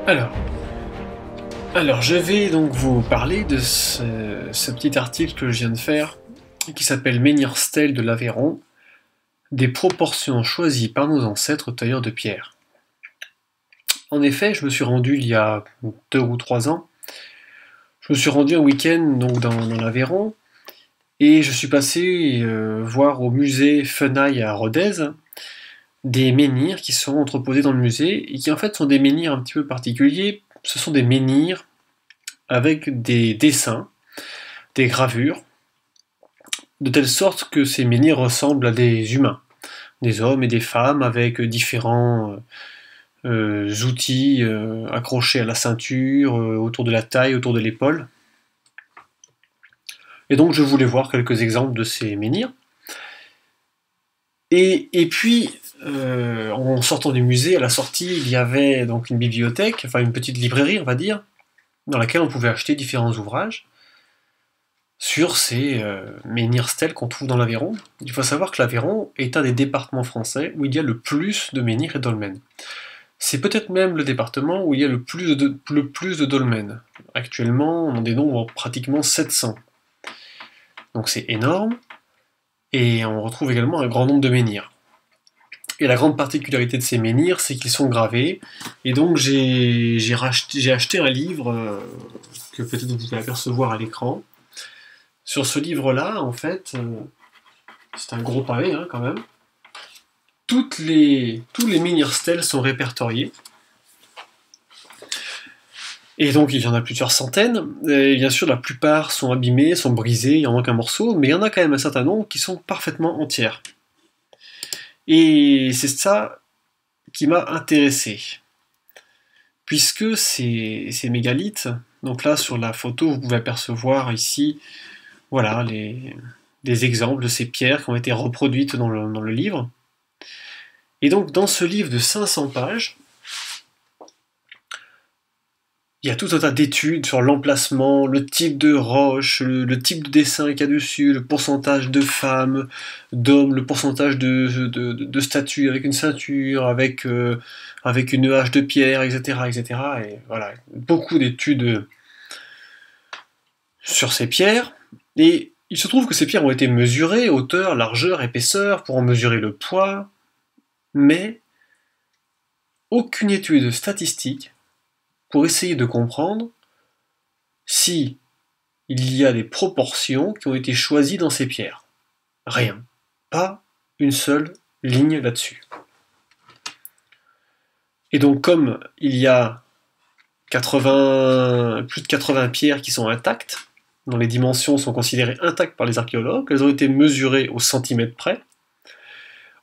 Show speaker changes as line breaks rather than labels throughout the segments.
Alors, alors, je vais donc vous parler de ce petit article que je viens de faire, qui s'appelle Menhir-Stel de l'Aveyron, des proportions choisies par nos ancêtres tailleurs de pierre. En effet, je me suis rendu il y a 2 ou 3 ans, je me suis rendu un week-end donc dans l'Aveyron, et je suis passé voir au musée Fenaille à Rodez, des menhirs qui sont entreposés dans le musée, et qui en fait sont des menhirs un petit peu particuliers. Ce sont des menhirs avec des dessins, des gravures, de telle sorte que ces menhirs ressemblent à des humains, des hommes et des femmes avec différents outils accrochés à la ceinture, autour de la taille, autour de l'épaule. Et donc je voulais voir quelques exemples de ces menhirs. Et puis, en sortant du musée, à la sortie, il y avait donc une bibliothèque, enfin une petite librairie, on va dire, dans laquelle on pouvait acheter différents ouvrages sur ces menhirs-stèles qu'on trouve dans l'Aveyron. Il faut savoir que l'Aveyron est un des départements français où il y a le plus de menhirs et dolmens. C'est peut-être même le département où il y a le plus de dolmens. Actuellement, on en dénombre pratiquement 700. Donc c'est énorme, et on retrouve également un grand nombre de menhirs. Et la grande particularité de ces menhirs, c'est qu'ils sont gravés, et donc j'ai acheté un livre que peut-être vous pouvez apercevoir à l'écran. Sur ce livre-là, en fait, c'est un gros pavé hein, quand même, tous les menhirs-stèles sont répertoriés. Et donc il y en a plusieurs centaines, et bien sûr la plupart sont abîmés, sont brisés, il en manque un morceau, mais il y en a quand même un certain nombre qui sont parfaitement entières. Et c'est ça qui m'a intéressé, puisque ces mégalithes, donc là sur la photo vous pouvez apercevoir ici, voilà, des exemples de ces pierres qui ont été reproduites dans le livre. Et donc dans ce livre de 500 pages, il y a tout un tas d'études sur l'emplacement, le type de roche, le type de dessin qu'il y a dessus, le pourcentage de femmes, d'hommes, le pourcentage de statues avec une ceinture, avec une hache de pierre, etc., etc. Et voilà, beaucoup d'études sur ces pierres. Et il se trouve que ces pierres ont été mesurées, hauteur, largeur, épaisseur, pour en mesurer le poids, mais aucune étude statistique pour essayer de comprendre si il y a des proportions qui ont été choisies dans ces pierres. Rien. Pas une seule ligne là-dessus. Et donc comme il y a plus de 80 pierres qui sont intactes, dont les dimensions sont considérées intactes par les archéologues, elles ont été mesurées au centimètre près,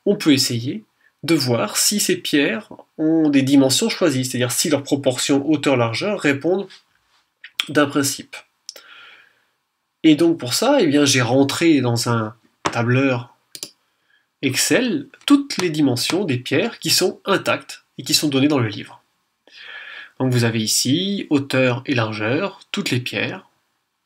on peut essayer de voir si ces pierres ont des dimensions choisies, c'est-à-dire si leurs proportions hauteur-largeur répondent d'un principe. Et donc pour ça, eh bien, j'ai rentré dans un tableur Excel toutes les dimensions des pierres qui sont intactes et qui sont données dans le livre. Donc vous avez ici hauteur et largeur, toutes les pierres,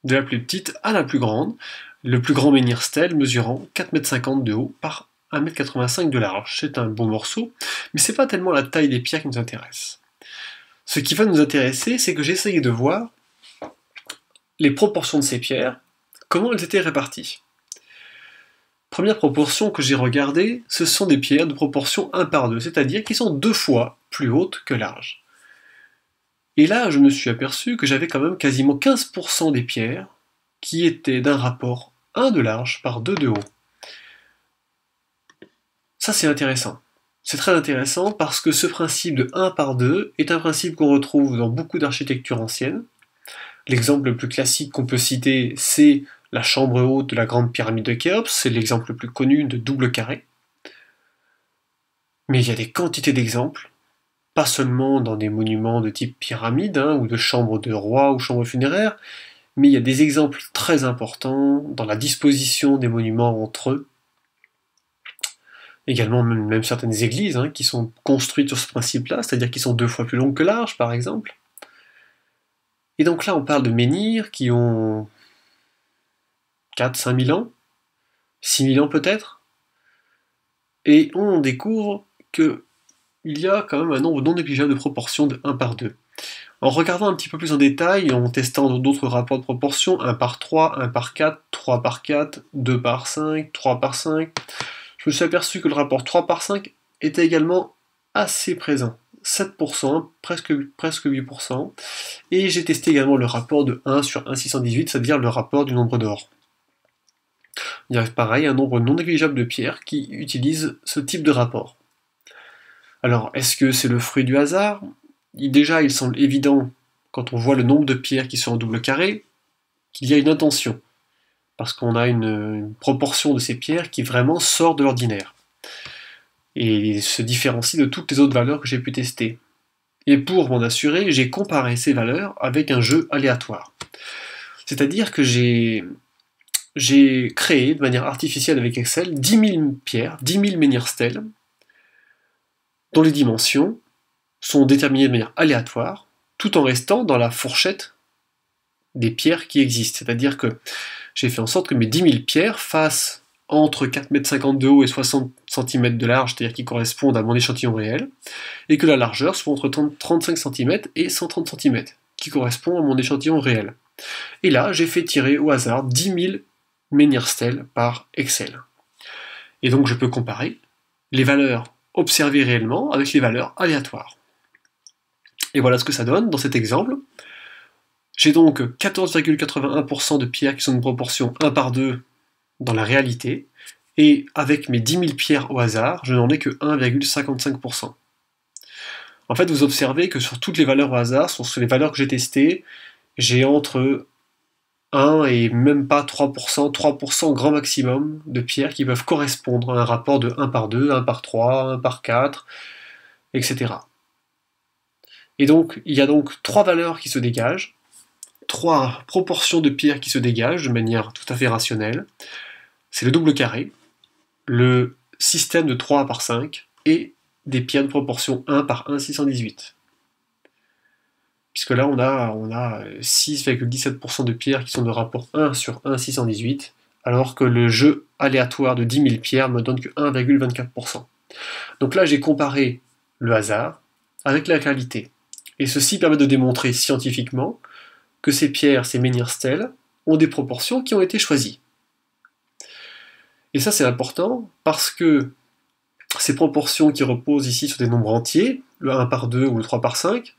de la plus petite à la plus grande, le plus grand menhir-stèle mesurant 4,50 m de haut par 1,85 m de large. C'est un bon morceau, mais c'est pas tellement la taille des pierres qui nous intéresse. Ce qui va nous intéresser, c'est que j'ai essayé de voir les proportions de ces pierres, comment elles étaient réparties. Première proportion que j'ai regardée, ce sont des pierres de proportion 1 par 2, c'est-à-dire qui sont 2 fois plus hautes que larges. Et là, je me suis aperçu que j'avais quand même quasiment 15% des pierres qui étaient d'un rapport 1 de large par 2 de haut. Ça, c'est intéressant. C'est très intéressant parce que ce principe de 1 par 2 est un principe qu'on retrouve dans beaucoup d'architecture ancienne. L'exemple le plus classique qu'on peut citer, c'est la chambre haute de la grande pyramide de Khéops, c'est l'exemple le plus connu de double carré. Mais il y a des quantités d'exemples, pas seulement dans des monuments de type pyramide, ou de chambres de roi ou chambres funéraires, mais il y a des exemples très importants dans la disposition des monuments entre eux. Également même certaines églises qui sont construites sur ce principe-là, c'est-à-dire qui sont 2 fois plus longues que larges, par exemple. Et donc là, on parle de menhirs qui ont 4-5 000 ans, 6 000 ans peut-être, et on découvre qu'il y a quand même un nombre non négligeable de proportions de 1 par 2. En regardant un petit peu plus en détail et en testant d'autres rapports de proportion, 1 par 3, 1 par 4, 3 par 4, 2 par 5, 3 par 5, je me suis aperçu que le rapport 3 par 5 était également assez présent. 7%, presque 8%. Et j'ai testé également le rapport de 1 sur 1,618, c'est-à-dire le rapport du nombre d'or. Il y a pareil un nombre non négligeable de pierres qui utilisent ce type de rapport. Alors, est-ce que c'est le fruit du hasard? Déjà, il semble évident, quand on voit le nombre de pierres qui sont en double carré, qu'il y a une intention, parce qu'on a une proportion de ces pierres qui vraiment sort de l'ordinaire, et se différencie de toutes les autres valeurs que j'ai pu tester. Et pour m'en assurer, j'ai comparé ces valeurs avec un jeu aléatoire. C'est-à-dire que j'ai créé de manière artificielle avec Excel 10 000 pierres, 10 000 menhirs stèles, dont les dimensions sont déterminées de manière aléatoire, tout en restant dans la fourchette des pierres qui existent. C'est-à-dire que j'ai fait en sorte que mes 10 000 pierres fassent entre 4,50 m de haut et 60 cm de large, c'est-à-dire qui correspondent à mon échantillon réel, et que la largeur soit entre 35 cm et 130 cm, qui correspond à mon échantillon réel. Et là, j'ai fait tirer au hasard 10 000 menhirs stèles par Excel. Et donc je peux comparer les valeurs observées réellement avec les valeurs aléatoires. Et voilà ce que ça donne dans cet exemple. J'ai donc 14,81% de pierres qui sont de proportion 1 par 2 dans la réalité, et avec mes 10 000 pierres au hasard, je n'en ai que 1,55%. En fait, vous observez que sur toutes les valeurs au hasard, sur les valeurs que j'ai testées, j'ai entre 1 et même pas 3%, 3% grand maximum de pierres qui peuvent correspondre à un rapport de 1 par 2, 1 par 3, 1 par 4, etc. Et donc, il y a donc 3 valeurs qui se dégagent, 3 proportions de pierres qui se dégagent de manière tout à fait rationnelle. C'est le double carré, le système de 3 par 5 et des pierres de proportion 1 par 1,618. Puisque là, on a 6,17% de pierres qui sont de rapport 1 sur 1,618, alors que le jeu aléatoire de 10 000 pierres me donne que 1,24%. Donc là, j'ai comparé le hasard avec la qualité. Et ceci permet de démontrer scientifiquement que ces pierres, ces menhirs stèles, ont des proportions qui ont été choisies. Et ça, c'est important parce que ces proportions qui reposent ici sur des nombres entiers, le 1 par 2 ou le 3 par 5,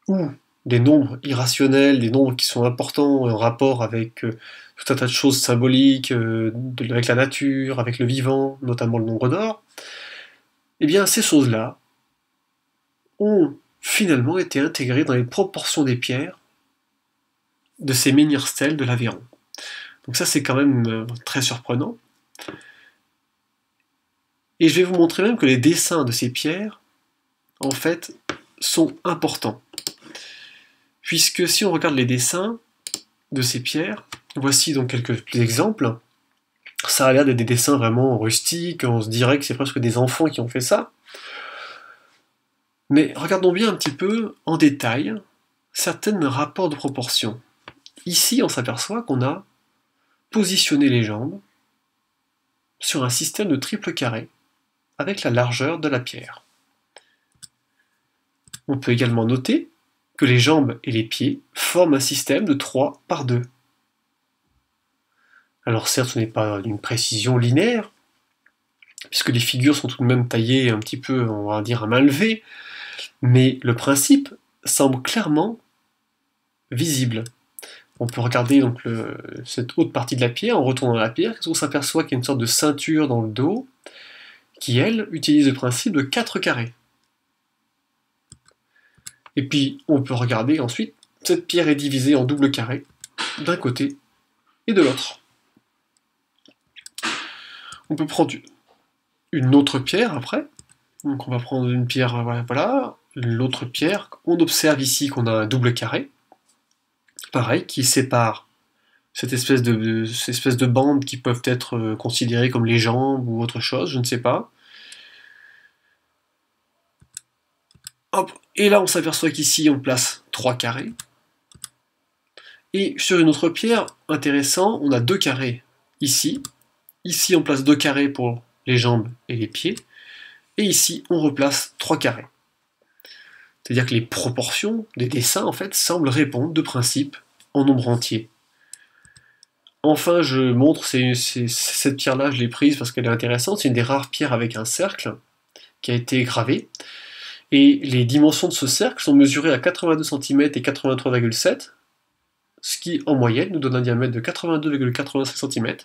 ou des nombres irrationnels, des nombres qui sont importants en rapport avec tout un tas de choses symboliques, avec la nature, avec le vivant, notamment le nombre d'or, eh bien ces choses-là ont finalement été intégrées dans les proportions des pierres de ces menhirs stèles de l'Aveyron. Donc ça c'est quand même très surprenant. Et je vais vous montrer même que les dessins de ces pierres, en fait, sont importants. Puisque si on regarde les dessins de ces pierres, voici donc quelques exemples. Ça a l'air d'être des dessins vraiment rustiques, on se dirait que c'est presque des enfants qui ont fait ça. Mais regardons bien un petit peu en détail certains rapports de proportion. Ici, on s'aperçoit qu'on a positionné les jambes sur un système de triple carré avec la largeur de la pierre. On peut également noter que les jambes et les pieds forment un système de 3 par 2. Alors certes, ce n'est pas d'une précision linéaire, puisque les figures sont tout de même taillées un petit peu, on va dire, à main levée, mais le principe semble clairement visible. On peut regarder donc cette haute partie de la pierre, en retournant la pierre, on s'aperçoit qu'il y a une sorte de ceinture dans le dos, qui, elle, utilise le principe de 4 carrés. Et puis, on peut regarder ensuite, cette pierre est divisée en double carré, d'un côté et de l'autre. On peut prendre une autre pierre après. Donc on va prendre une pierre, voilà, l'autre pierre. On observe ici qu'on a un double carré, pareil, qui sépare cette espèce de bandes qui peuvent être considérées comme les jambes ou autre chose, je ne sais pas. Hop. Et là on s'aperçoit qu'ici on place 3 carrés. Et sur une autre pierre, intéressant, on a 2 carrés ici. Ici on place 2 carrés pour les jambes et les pieds. Et ici on replace 3 carrés. C'est-à-dire que les proportions des dessins, en fait, semblent répondre de principe en nombre entier. Enfin, je montre, cette pierre-là, je l'ai prise parce qu'elle est intéressante, c'est une des rares pierres avec un cercle qui a été gravé, et les dimensions de ce cercle sont mesurées à 82 cm et 83,7, ce qui, en moyenne, nous donne un diamètre de 82,85 cm,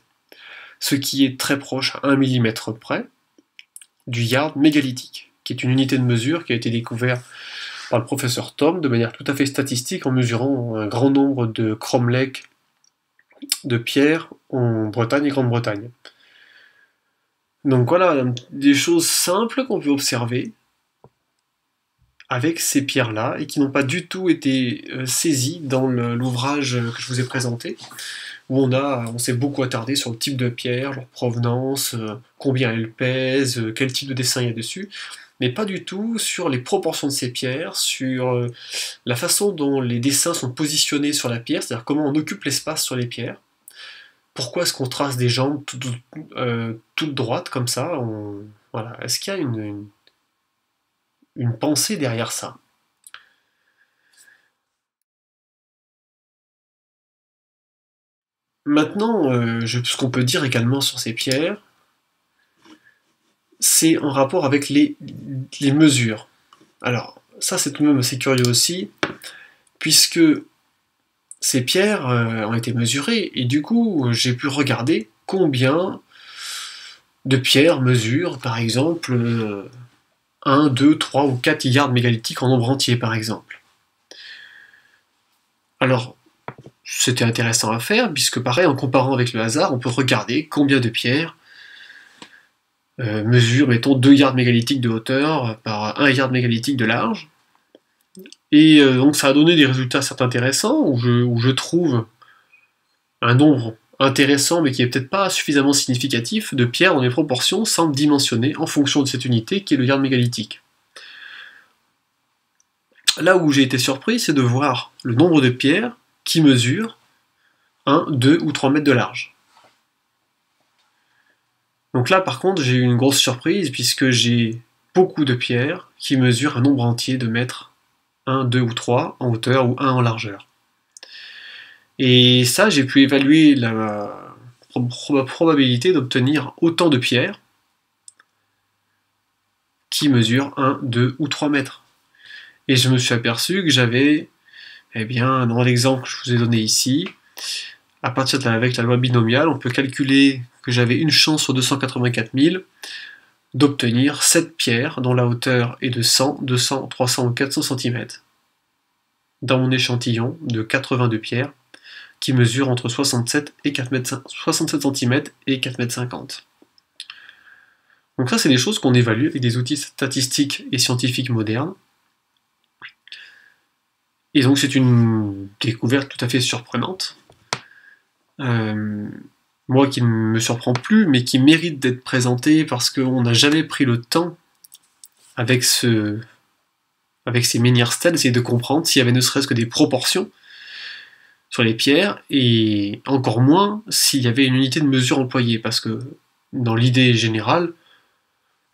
ce qui est très proche, à 1 mm près, du yard mégalithique, qui est une unité de mesure qui a été découverte par le professeur Thom de manière tout à fait statistique en mesurant un grand nombre de cromlechs de pierres en Bretagne et Grande-Bretagne. Donc voilà, des choses simples qu'on peut observer avec ces pierres-là et qui n'ont pas du tout été saisies dans l'ouvrage que je vous ai présenté, où on s'est beaucoup attardé sur le type de pierre, leur provenance, combien elles pèsent, quel type de dessin il y a dessus, mais pas du tout sur les proportions de ces pierres, sur la façon dont les dessins sont positionnés sur la pierre, c'est-à-dire comment on occupe l'espace sur les pierres. Pourquoi est-ce qu'on trace des jambes toutes droites comme ça? Voilà. Est-ce qu'il y a une pensée derrière ça? Maintenant, ce qu'on peut dire également sur ces pierres, c'est en rapport avec les mesures. Alors, ça c'est tout de même assez curieux aussi, puisque ces pierres ont été mesurées, et du coup j'ai pu regarder combien de pierres mesurent, par exemple, 1, 2, 3 ou 4 yards mégalithiques en nombre entier, par exemple. Alors, c'était intéressant à faire, puisque pareil, en comparant avec le hasard, on peut regarder combien de pierres mesurent, mettons, 2 yards mégalithiques de hauteur par 1 yard mégalithique de large. Et donc ça a donné des résultats certes intéressants, où je trouve un nombre intéressant, mais qui n'est peut-être pas suffisamment significatif, de pierres dont les proportions semblent dimensionnées en fonction de cette unité qui est le yard mégalithique. Là où j'ai été surpris, c'est de voir le nombre de pierres qui mesurent 1, 2 ou 3 mètres de large. Donc là, par contre, j'ai eu une grosse surprise, puisque j'ai beaucoup de pierres qui mesurent un nombre entier de mètres, 1, 2 ou 3 en hauteur ou 1 en largeur. Et ça, j'ai pu évaluer la probabilité d'obtenir autant de pierres qui mesurent 1, 2 ou 3 mètres. Et je me suis aperçu que j'avais, eh bien, dans l'exemple que je vous ai donné ici, à partir avec la loi binomiale, on peut calculer que j'avais une chance sur 284 000 d'obtenir 7 pierres dont la hauteur est de 100, 200, 300 ou 400 cm dans mon échantillon de 82 pierres qui mesurent entre 67 cm et 4,50 m. Donc ça, c'est des choses qu'on évalue avec des outils statistiques et scientifiques modernes. Et donc c'est une découverte tout à fait surprenante. Moi qui ne me surprend plus, mais qui mérite d'être présentée parce qu'on n'a jamais pris le temps avec ces Menhir-Stell, d'essayer de comprendre s'il y avait ne serait-ce que des proportions sur les pierres, et encore moins s'il y avait une unité de mesure employée, parce que dans l'idée générale,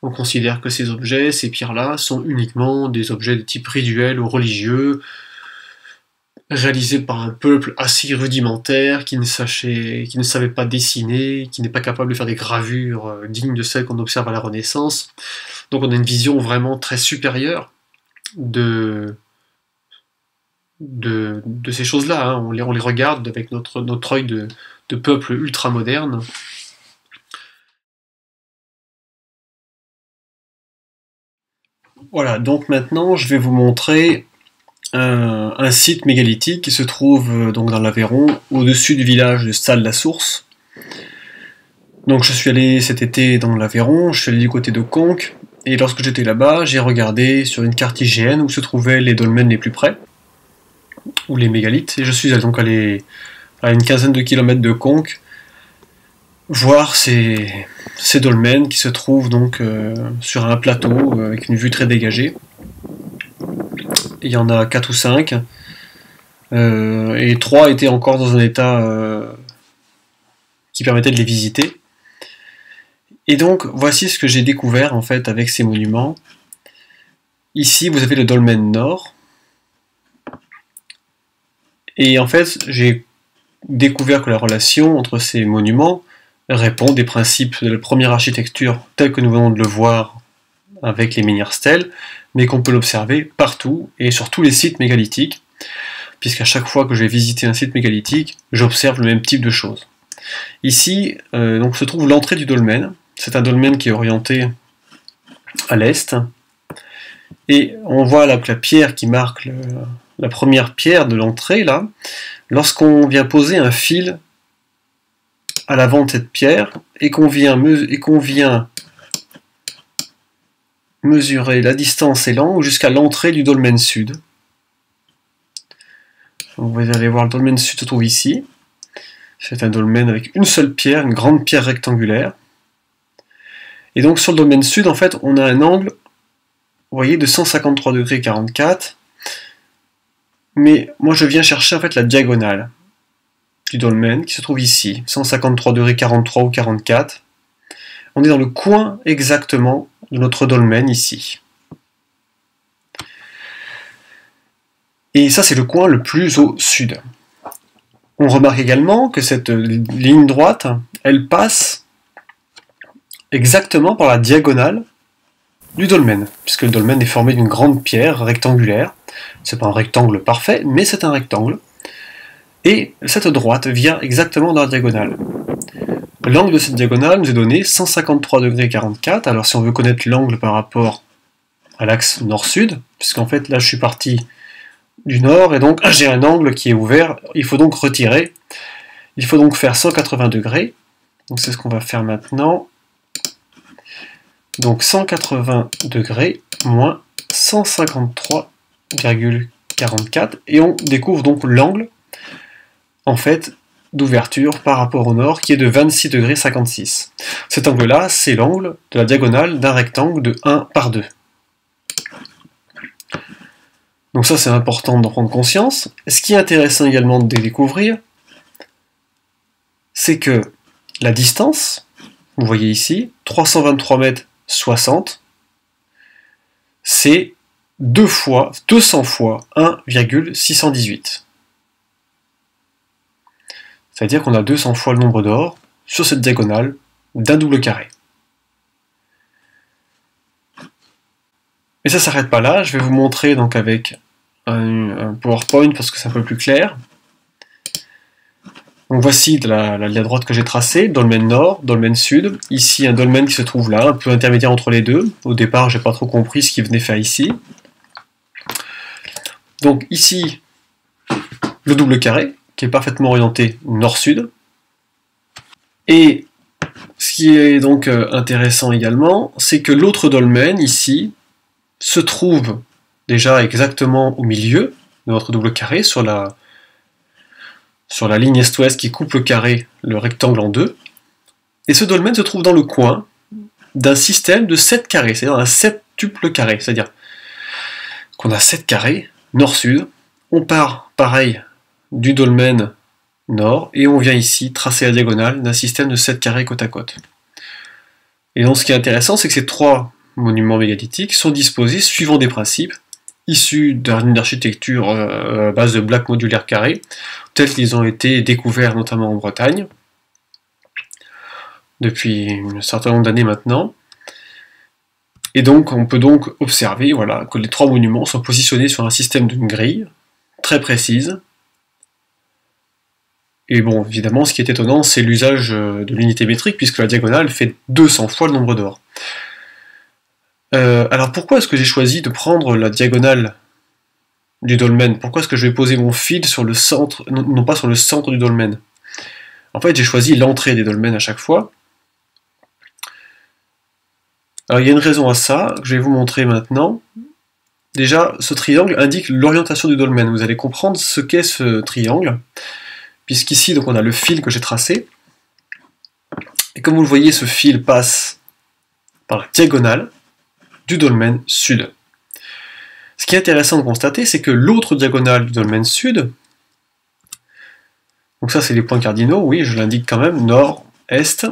on considère que ces objets, ces pierres-là, sont uniquement des objets de type rituel ou religieux, réalisés par un peuple assez rudimentaire, qui ne savait pas dessiner, qui n'est pas capable de faire des gravures dignes de celles qu'on observe à la Renaissance. Donc on a une vision vraiment très supérieure de ces choses-là, hein. On les regarde avec notre œil de peuple ultra-moderne. Voilà, donc maintenant je vais vous montrer un site mégalithique qui se trouve donc dans l'Aveyron, au-dessus du village de Salles-la-Source. Donc je suis allé cet été dans l'Aveyron, je suis allé du côté de Conques, et lorsque j'étais là-bas, j'ai regardé sur une carte IGN où se trouvaient les dolmens les plus près, ou les mégalithes, et je suis donc allé à une quinzaine de kilomètres de Conques voir ces dolmens qui se trouvent donc sur un plateau avec une vue très dégagée. Il y en a 4 ou 5, et 3 étaient encore dans un état qui permettait de les visiter. Et donc voici ce que j'ai découvert en fait avec ces monuments. Ici, vous avez le dolmen nord. Et en fait, j'ai découvert que la relation entre ces monuments répond des principes de la première architecture telle que nous venons de le voir avec les menhirs-stèles, mais qu'on peut l'observer partout et sur tous les sites mégalithiques, puisqu'à chaque fois que je vais visiter un site mégalithique, j'observe le même type de choses. Ici, donc, se trouve l'entrée du dolmen. C'est un dolmen qui est orienté à l'est, et on voit là que la pierre qui marque la première pierre de l'entrée, là, lorsqu'on vient poser un fil à l'avant de cette pierre, et qu'on vient mesurer la distance et l'angle jusqu'à l'entrée du dolmen sud. Donc vous allez voir, le dolmen sud se trouve ici. C'est un dolmen avec une seule pierre, une grande pierre rectangulaire. Et donc sur le dolmen sud, en fait, on a un angle, vous voyez, de 153 degrés 44. Mais moi je viens chercher en fait la diagonale du dolmen qui se trouve ici, 153 degrés 43 ou 44. On est dans le coin exactement de notre dolmen ici. Et ça c'est le coin le plus au sud. On remarque également que cette ligne droite, elle passe exactement par la diagonale du dolmen, puisque le dolmen est formé d'une grande pierre rectangulaire. C'est pas un rectangle parfait, mais c'est un rectangle. Et cette droite vient exactement dans la diagonale. L'angle de cette diagonale nous est donné 153 degrés 44. Alors si on veut connaître l'angle par rapport à l'axe nord-sud, puisqu'en fait là je suis parti du nord, et donc j'ai un angle qui est ouvert, il faut donc retirer. Il faut donc faire 180 degrés. Donc c'est ce qu'on va faire maintenant. Donc 180 degrés moins 153,44, et on découvre donc l'angle en fait d'ouverture par rapport au nord qui est de 26 degrés 56. Cet angle-là, c'est l'angle de la diagonale d'un rectangle de 1 par 2. Donc ça c'est important d'en prendre conscience. Ce qui est intéressant également de découvrir, c'est que la distance, vous voyez ici, 323 mètres 60, c'est 200 fois 1,618. C'est-à-dire qu'on a 200 fois le nombre d'or sur cette diagonale d'un double carré. Et ça ne s'arrête pas là, je vais vous montrer donc avec un PowerPoint parce que c'est un peu plus clair. Donc voici la ligne droite que j'ai tracée, dolmen nord, dolmen sud. Ici un dolmen qui se trouve là, un peu intermédiaire entre les deux. Au départ, j'ai pas trop compris ce qu'il venait faire ici. Donc ici, le double carré, qui est parfaitement orienté nord-sud. Et ce qui est donc intéressant également, c'est que l'autre dolmen, ici, se trouve déjà exactement au milieu de notre double carré, sur la ligne est-ouest qui coupe le rectangle en deux. Et ce dolmen se trouve dans le coin d'un système de 7 carrés, c'est-à-dire un septuple carré, c'est-à-dire qu'on a 7 carrés, nord-sud. On part, pareil, du dolmen nord, et on vient ici tracer la diagonale d'un système de 7 carrés côte à côte. Et donc ce qui est intéressant, c'est que ces trois monuments mégalithiques sont disposés suivant des principes issus d'une architecture à base de blocs modulaires carrés, tels qu'ils ont été découverts notamment en Bretagne, depuis un certain nombre d'années maintenant. Et donc on peut donc observer voilà, que les trois monuments sont positionnés sur un système d'une grille très précise. Et bon, évidemment, ce qui est étonnant, c'est l'usage de l'unité métrique, puisque la diagonale fait 200 fois le nombre d'or. Alors pourquoi est-ce que j'ai choisi de prendre la diagonale du dolmen? Pourquoi est-ce que je vais poser mon fil sur le centre, non pas sur le centre du dolmen? En fait, j'ai choisi l'entrée des dolmens à chaque fois. Alors il y a une raison à ça, que je vais vous montrer maintenant. Déjà, ce triangle indique l'orientation du dolmen. Vous allez comprendre ce qu'est ce triangle, puisqu'ici, donc, on a le fil que j'ai tracé. Et comme vous le voyez, ce fil passe par la diagonale du dolmen sud. Ce qui est intéressant de constater, c'est que l'autre diagonale du dolmen sud, donc ça c'est les points cardinaux, oui, je l'indique quand même, nord, est,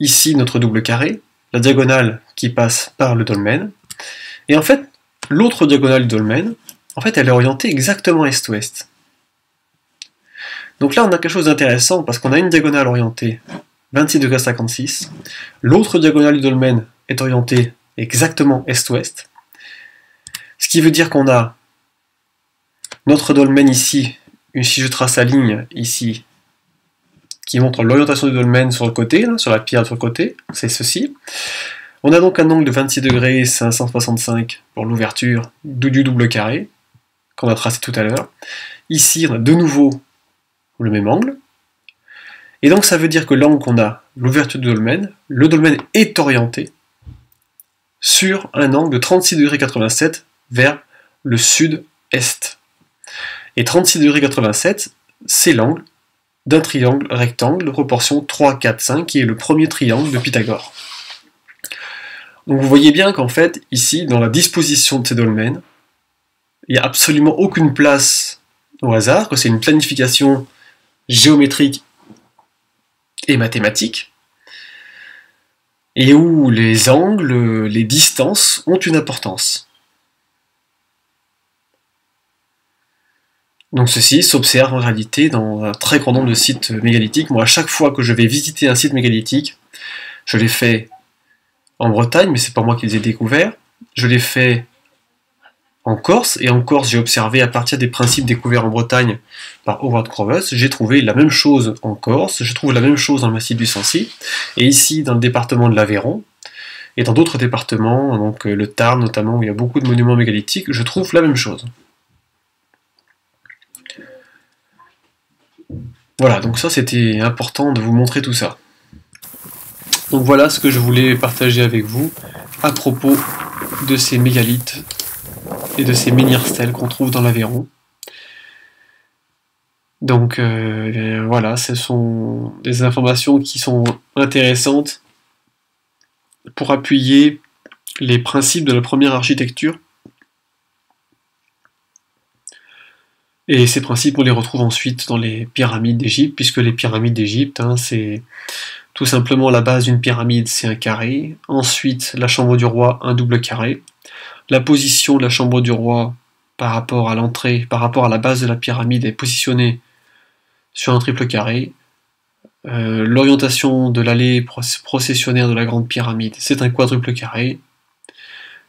ici notre double carré, la diagonale qui passe par le dolmen, et en fait, l'autre diagonale du dolmen, en fait, elle est orientée exactement est-ouest. Donc là, on a quelque chose d'intéressant, parce qu'on a une diagonale orientée 26,56°, l'autre diagonale du dolmen est orientée exactement est-ouest, ce qui veut dire qu'on a notre dolmen ici, si je trace la ligne ici, qui montre l'orientation du dolmen sur le côté, là, sur la pierre sur le côté, c'est ceci. On a donc un angle de 26,565 pour l'ouverture du double carré, qu'on a tracé tout à l'heure. Ici, on a de nouveau le même angle. Et donc ça veut dire que l'angle qu'on a, l'ouverture du dolmen, le dolmen est orienté sur un angle de 36,87 vers le sud-est. Et 36,87, c'est l'angle d'un triangle rectangle de proportion 3, 4, 5, qui est le premier triangle de Pythagore. Donc vous voyez bien qu'en fait, ici, dans la disposition de ces dolmens, il n'y a absolument aucune place au hasard, que c'est une planification géométrique et mathématique, et où les angles, les distances ont une importance. Donc ceci s'observe en réalité dans un très grand nombre de sites mégalithiques. Moi, à chaque fois que je vais visiter un site mégalithique, je l'ai fait en Bretagne, mais c'est pas moi qui les ai découverts, je l'ai fait en Corse, et en Corse j'ai observé à partir des principes découverts en Bretagne par Howard Crowes, j'ai trouvé la même chose en Corse, je trouve la même chose dans le massif du Sancy, et ici dans le département de l'Aveyron, et dans d'autres départements, donc le Tarn notamment, où il y a beaucoup de monuments mégalithiques, je trouve la même chose. Voilà, donc ça c'était important de vous montrer tout ça. Donc voilà ce que je voulais partager avec vous à propos de ces mégalithes et de ces menhirs stèles qu'on trouve dans l'Aveyron. Donc voilà, ce sont des informations qui sont intéressantes pour appuyer les principes de la première architecture. Et ces principes, on les retrouve ensuite dans les pyramides d'Égypte, puisque les pyramides d'Égypte, c'est tout simplement la base d'une pyramide, c'est un carré. Ensuite, la chambre du roi, un double carré. La position de la chambre du roi par rapport à l'entrée, par rapport à la base de la pyramide, est positionnée sur un triple carré. L'orientation de l'allée processionnaire de la grande pyramide, c'est un quadruple carré,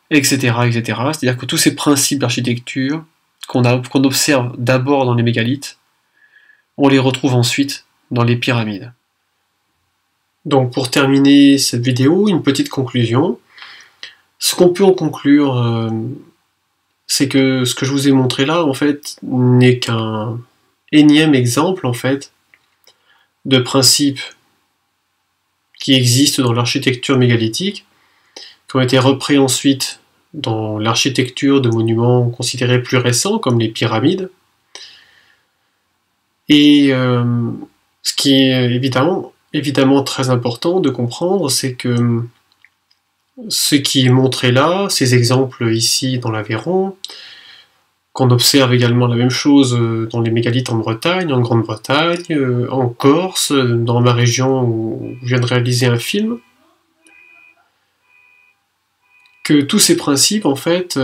etc., etc. C'est-à-dire que tous ces principes d'architecture qu'on observe d'abord dans les mégalithes, on les retrouve ensuite dans les pyramides. Donc pour terminer cette vidéo, une petite conclusion. Ce qu'on peut en conclure, c'est que ce que je vous ai montré là, en fait, n'est qu'un énième exemple, en fait, de principes qui existent dans l'architecture mégalithique, qui ont été repris ensuite dans l'architecture de monuments considérés plus récents, comme les pyramides. Et ce qui est évidemment très important de comprendre, c'est que ce qui est montré là, ces exemples ici dans l'Aveyron, qu'on observe également la même chose dans les mégalithes en Bretagne, en Grande-Bretagne, en Corse, dans ma région où je viens de réaliser un film, que tous ces principes, en fait,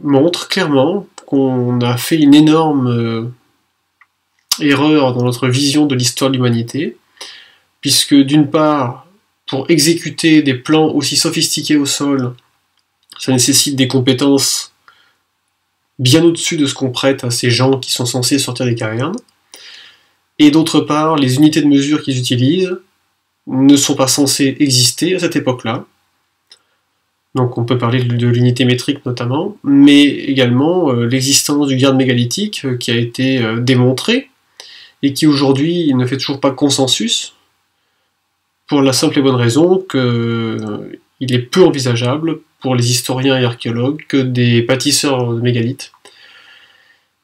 montrent clairement qu'on a fait une énorme erreur dans notre vision de l'histoire de l'humanité, puisque d'une part, pour exécuter des plans aussi sophistiqués au sol, ça nécessite des compétences bien au-dessus de ce qu'on prête à ces gens qui sont censés sortir des cavernes, et d'autre part, les unités de mesure qu'ils utilisent ne sont pas censées exister à cette époque-là. Donc on peut parler de l'unité métrique notamment, mais également l'existence du garde mégalithique qui a été démontrée, et qui aujourd'hui ne fait toujours pas consensus, pour la simple et bonne raison qu'il est peu envisageable pour les historiens et archéologues que des bâtisseurs de mégalithes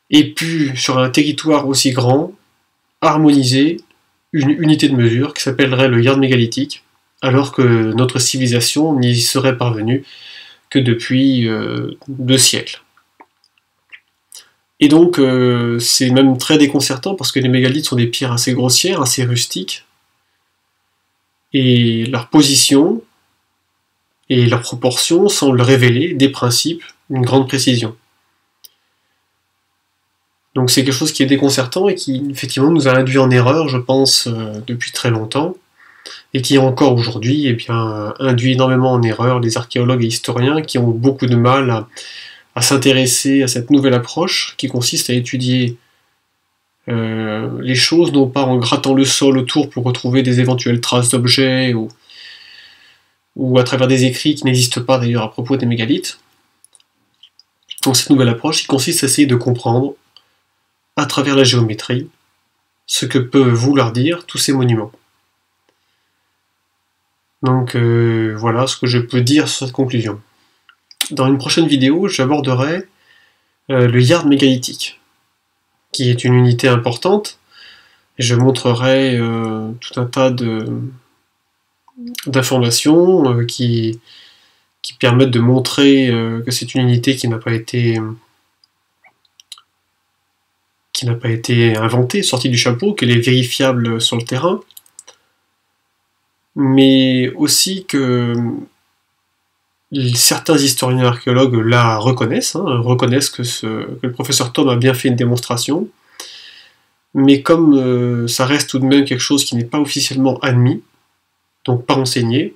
aient pu, sur un territoire aussi grand, harmoniser une unité de mesure qui s'appellerait le yard mégalithique, alors que notre civilisation n'y serait parvenue que depuis 2 siècles. Et donc c'est même très déconcertant parce que les mégalithes sont des pierres assez grossières, assez rustiques, et leur position et leurs proportions semblent révéler des principes une grande précision. Donc c'est quelque chose qui est déconcertant et qui effectivement nous a induit en erreur, je pense, depuis très longtemps, et qui encore aujourd'hui induit énormément en erreur les archéologues et historiens qui ont beaucoup de mal à s'intéresser à cette nouvelle approche qui consiste à étudier les choses non pas en grattant le sol autour pour retrouver des éventuelles traces d'objets ou à travers des écrits qui n'existent pas d'ailleurs à propos des mégalithes. Donc cette nouvelle approche qui consiste à essayer de comprendre à travers la géométrie ce que peuvent vouloir dire tous ces monuments. Donc voilà ce que je peux dire sur cette conclusion. Dans une prochaine vidéo, j'aborderai le yard mégalithique, qui est une unité importante, et je montrerai tout un tas d'informations qui permettent de montrer que c'est une unité qui n'a pas été inventée, sortie du chapeau, qu'elle est vérifiable sur le terrain, mais aussi que certains historiens archéologues la reconnaissent, reconnaissent que le professeur Thom a bien fait une démonstration, mais comme ça reste tout de même quelque chose qui n'est pas officiellement admis, donc pas enseigné,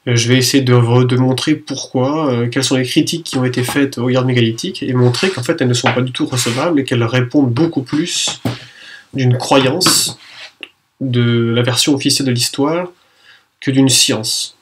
je vais essayer de montrer pourquoi, quelles sont les critiques qui ont été faites au yard mégalithique, et montrer qu'en fait elles ne sont pas du tout recevables et qu'elles répondent beaucoup plus d'une croyance de la version officielle de l'histoire que d'une science.